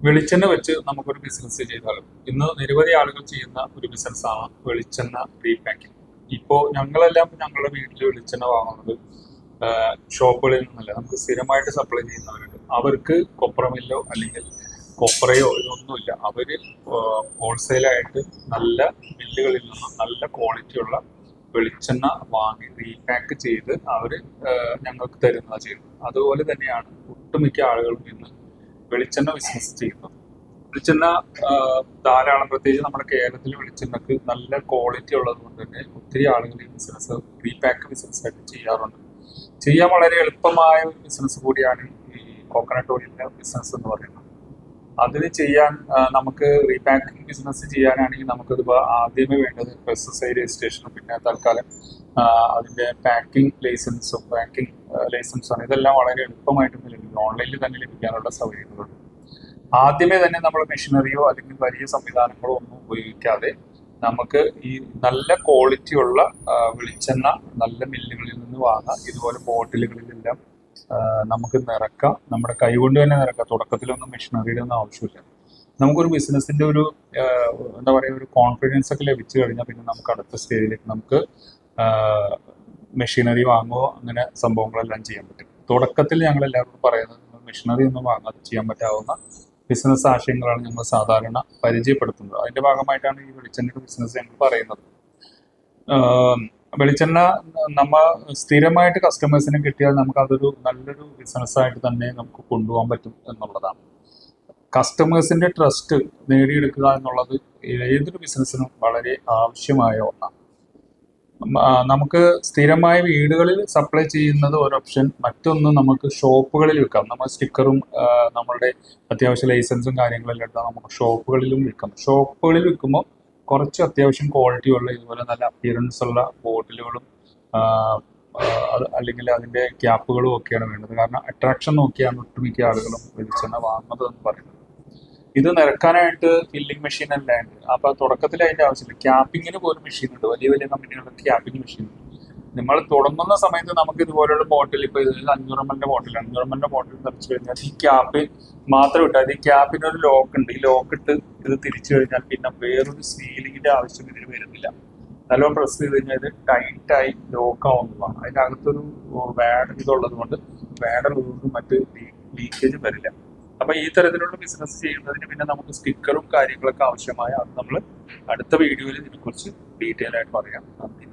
വെളിച്ചെണ്ണ വെച്ച് നമുക്കൊരു ബിസിനസ് ചെയ്താലും ഇന്ന് നിരവധി ആളുകൾ ചെയ്യുന്ന ഒരു ബിസിനസ്സാണ് വെളിച്ചെണ്ണ റീപാക്കിംഗ്. ഇപ്പോൾ ഞങ്ങളെല്ലാം ഞങ്ങളുടെ വീട്ടിൽ വെളിച്ചെണ്ണ വാങ്ങുന്നത് ഷോപ്പുകളിൽ നിന്നല്ല, നമുക്ക് സ്ഥിരമായിട്ട് സപ്ലൈ ചെയ്യുന്നവരുണ്ട്. അവർക്ക് കൊപ്രമില്ലോ അല്ലെങ്കിൽ കൊപ്രയോ ഇതൊന്നുമില്ല. അവര് ഹോൾസെയിലായിട്ട് നല്ല മില്ലുകളിൽ നിന്നും നല്ല ക്വാളിറ്റിയുള്ള വെളിച്ചെണ്ണ വാങ്ങി റീപാക്ക് ചെയ്ത് അവർ ഞങ്ങൾക്ക് തരുന്നതാണ് ചെയ്യുന്നത്. അതുപോലെ തന്നെയാണ് ഒട്ടുമിക്ക ആളുകളും ഇന്ന് വെളിച്ചെണ്ണ ബിസിനസ് ചെയ്യുന്നത്. വെളിച്ചെണ്ണ ധാരാളം, പ്രത്യേകിച്ച് നമ്മുടെ കേരളത്തിലെ വെളിച്ചെണ്ണക്ക് നല്ല ക്വാളിറ്റി ഉള്ളത് കൊണ്ട് തന്നെ ഒത്തിരി ആളുകൾ ഈ ബിസിനസ് റീപാക്ക് ബിസിനസ് ആയിട്ട് ചെയ്യാറുണ്ട്. ചെയ്യാൻ വളരെ എളുപ്പമായ ഒരു ബിസിനസ് കൂടിയാണ് ഈ കോക്കനട്ട് ഓയിലിന്റെ ബിസിനസ് എന്ന് പറയുന്നത്. അതിന് ചെയ്യാൻ നമുക്ക് റീപാക്കിംഗ് ബിസിനസ് ചെയ്യാനാണെങ്കിൽ നമുക്കത് ആദ്യമേ വേണ്ടത് പെസ്റ്റിസൈഡ് രജിസ്ട്രേഷനും പിന്നെ തൽക്കാലം അതിന്റെ പാക്കിംഗ് ലൈസൻസാണ്. ഇതെല്ലാം വളരെ എളുപ്പമായിട്ട് ലഭിക്കും, ഓൺലൈനിൽ തന്നെ ലഭിക്കാനുള്ള സൗകര്യങ്ങളുണ്ട്. ആദ്യമേ തന്നെ നമ്മൾ മെഷീനറിയോ അല്ലെങ്കിൽ വലിയ സംവിധാനങ്ങളോ ഒന്നും ഉപയോഗിക്കാതെ നമുക്ക് ഈ നല്ല ക്വാളിറ്റിയുള്ള വെളിച്ചെണ്ണ നല്ല മില്ലുകളിൽ നിന്ന് വാങ്ങാം. ഇതുപോലെ ബോട്ടിലുകളിലെല്ലാം നമുക്ക് നിറക്കാം, നമ്മുടെ കൈകൊണ്ട് തന്നെ നിറക്കാം. തുടക്കത്തിലൊന്നും മെഷീനറിയുടെ ഒന്നും ആവശ്യമില്ല. നമുക്കൊരു ബിസിനസിന്റെ ഒരു എന്താ പറയുക, ഒരു കോൺഫിഡൻസ് ഒക്കെ ലഭിച്ചു കഴിഞ്ഞാൽ പിന്നെ നമുക്ക് അടുത്ത സ്റ്റേജിലേക്ക് നമുക്ക് മെഷീനറി വാങ്ങുകയോ അങ്ങനെ സംഭവങ്ങളെല്ലാം ചെയ്യാൻ പറ്റും. തുടക്കത്തിൽ ഞങ്ങൾ എല്ലാവരോടും പറയുന്നത് മെഷീനറി ഒന്നും വാങ്ങാതെ ചെയ്യാൻ പറ്റാവുന്ന ബിസിനസ് ആശയങ്ങളാണ് ഞങ്ങൾ സാധാരണ പരിചയപ്പെടുത്തുന്നത്. അതിന്റെ ഭാഗമായിട്ടാണ് ഈ വെളിച്ചെണ്ണയുടെ ബിസിനസ് ഞങ്ങൾ പറയുന്നത്. വെളിച്ചെണ്ണ നമ്മൾ സ്ഥിരമായിട്ട് കസ്റ്റമേഴ്സിനെ കിട്ടിയാൽ നമുക്ക് അതൊരു നല്ലൊരു ബിസിനസ്സായിട്ട് തന്നെ നമുക്ക് കൊണ്ടുപോകാൻ പറ്റും എന്നുള്ളതാണ്. കസ്റ്റമേഴ്സിന്റെ ട്രസ്റ്റ് നേടിയെടുക്കുക എന്നുള്ളത് ഏതൊരു ബിസിനസ്സിനും വളരെ ആവശ്യമായ ഒന്നാണ്. നമുക്ക് സ്ഥിരമായ വീടുകളിൽ സപ്ലൈ ചെയ്യുന്നത് ഒരു ഓപ്ഷൻ, മറ്റൊന്ന് നമുക്ക് ഷോപ്പുകളിൽ വിൽക്കാം. നമ്മൾ സ്റ്റിക്കറും നമ്മളുടെ അത്യാവശ്യ ലൈസൻസും കാര്യങ്ങളെല്ലാം എടുത്താൽ നമുക്ക് ഷോപ്പുകളിലും വിൽക്കാം. ഷോപ്പുകളിൽ വിൽക്കുമ്പോൾ കുറച്ച് അത്യാവശ്യം ക്വാളിറ്റി ഉള്ള ഇതുപോലെ നല്ല അപ്പിയറൻസ് ഉള്ള ബോട്ടിലുകളും അല്ലെങ്കിൽ അതിന്റെ ക്യാപ്പുകളും ഒക്കെയാണ് വേണ്ടത്. കാരണം അട്രാക്ഷൻ നോക്കിയാണ് ഒട്ടുമിക്ക ആളുകളും വെളിച്ചെണ്ണ വാങ്ങുന്നത് എന്ന് പറയുന്നത്. ഇത് നിറക്കാനായിട്ട് ഫില്ലിംഗ് മെഷീൻ എല്ലാം ഉണ്ട്. അപ്പൊ തുടക്കത്തിൽ അതിന്റെ ആവശ്യമില്ല. ക്യാപ്പിങ്ങിന് പോലും മെഷീൻ ഉണ്ട്, വലിയ വലിയ കമ്പനികളുടെ ക്യാപ്പിംഗ് മെഷീൻ ഉണ്ട്. നമ്മൾ തുടങ്ങുന്ന സമയത്ത് നമുക്ക് ഇതുപോലുള്ള ബോട്ടിൽ, ഇപ്പൊ ഇത് 500 ml ബോട്ടിൽ നിറച്ചു കഴിഞ്ഞാൽ ഈ ക്യാപ്പ് മാത്രം ഇട്ടാൽ ഈ ക്യാപ്പിന് ഒരു ലോക്ക് ഉണ്ട്. ഈ ലോക്ക് ഇട്ട് ഇത് തിരിച്ചു കഴിഞ്ഞാൽ പിന്നെ വേറൊരു സീലിങ്ങിന്റെ ആവശ്യം ഇതിന് വരുന്നില്ല. നല്ലോണം പ്രസ് ചെയ്ത് കഴിഞ്ഞാൽ ഇത് ടൈറ്റായി ലോക്ക് ആവുന്നതാണ്. അതിന്റെ അകത്തൊരു ഇതുള്ളത് കൊണ്ട് വേടുള്ളതുകൊണ്ട് മറ്റ് ലീക്കേജ് വരില്ല. അപ്പൊ ഈ തരത്തിലുള്ള ബിസിനസ് ചെയ്യുന്നതിന് പിന്നെ നമുക്ക് സ്റ്റിക്കറും കാര്യങ്ങളൊക്കെ ആവശ്യമായ അത് നമ്മൾ അടുത്ത വീഡിയോയിൽ ഇതിനെക്കുറിച്ച് ഡീറ്റെയിൽ ആയിട്ട് പറയാം. നന്ദി.